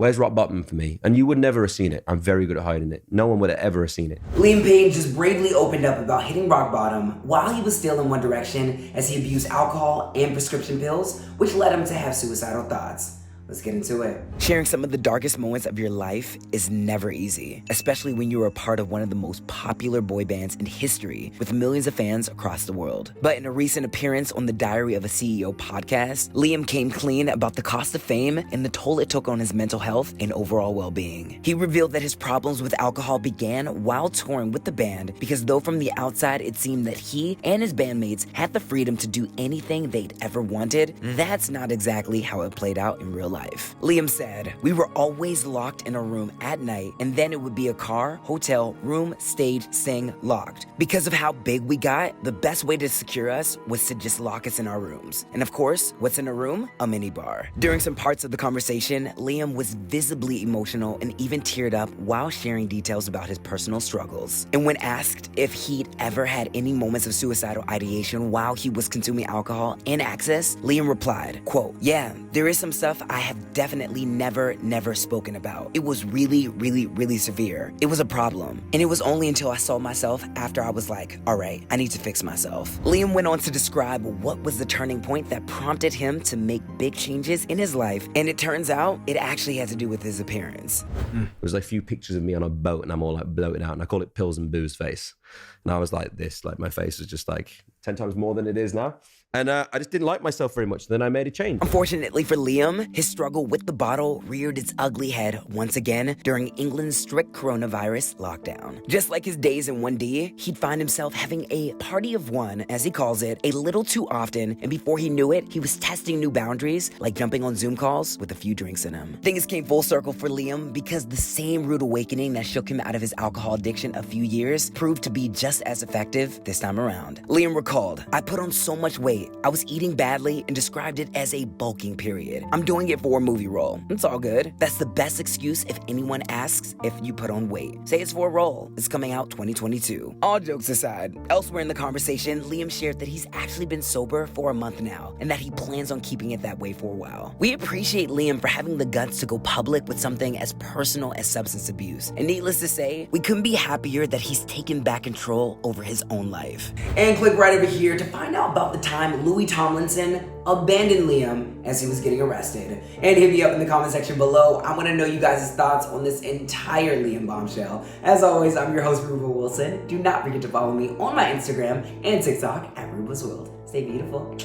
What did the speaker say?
Where's rock bottom for me? And you would never have seen it. I'm very good at hiding it. No one would have ever seen it. Liam Payne just bravely opened up about hitting rock bottom while he was still in One Direction as he abused alcohol and prescription pills, which led him to have suicidal thoughts. Let's get into it. Sharing some of the darkest moments of your life is never easy, especially when you are a part of one of the most popular boy bands in history with millions of fans across the world. But in a recent appearance on the Diary of a CEO podcast, Liam came clean about the cost of fame and the toll it took on his mental health and overall well-being. He revealed that his problems with alcohol began while touring with the band because though from the outside it seemed that he and his bandmates had the freedom to do anything they'd ever wanted, that's not exactly how it played out in real life. Liam said, "We were always locked in a room at night, and then it would be a car, hotel, room, stage, sing, locked. Because of how big we got, the best way to secure us was to just lock us in our rooms. And of course, what's in a room? A minibar." During some parts of the conversation, Liam was visibly emotional and even teared up while sharing details about his personal struggles. And when asked if he'd ever had any moments of suicidal ideation while he was consuming alcohol and access, Liam replied, quote, "Yeah, there is some stuff I have definitely never spoken about. It was really severe. It was a problem. And it was only until I saw myself after I was like, all right, I need to fix myself." Liam went on to describe what was the turning point that prompted him to make big changes in his life. And it turns out it actually had to do with his appearance. There's like a few pictures of me on a boat and I'm all like bloated out and I call it pills and booze face. And I was like this, like my face was just like 10 times more than it is now. And I just didn't like myself very much. Then I made a change. Unfortunately for Liam, his struggle with the bottle reared its ugly head once again during England's strict coronavirus lockdown. Just like his days in 1D, he'd find himself having a party of one, as he calls it, a little too often, and before he knew it, he was testing new boundaries, like jumping on Zoom calls with a few drinks in him. Things came full circle for Liam because the same rude awakening that shook him out of his alcohol addiction a few years proved to be just as effective this time around. Liam recalled, "I put on so much weight. I was eating badly and described it as a bulking period. I'm doing it for a movie role. It's all good. That's the best excuse if anyone asks if you put on weight. Say it's for a role. It's coming out 2022. All jokes aside, elsewhere in the conversation, Liam shared that he's actually been sober for a month now and that he plans on keeping it that way for a while. We appreciate Liam for having the guts to go public with something as personal as substance abuse. And needless to say, we couldn't be happier that he's taken back control over his own life." And click right over here to find out about the time Louis Tomlinson abandoned Liam as he was getting arrested. And hit me up in the comment section below. I want to know you guys' thoughts on this entire Liam bombshell. As always, I'm your host, Ruben Wilson. Do not forget to follow me on my Instagram and TikTok at Ruben's World. Stay beautiful.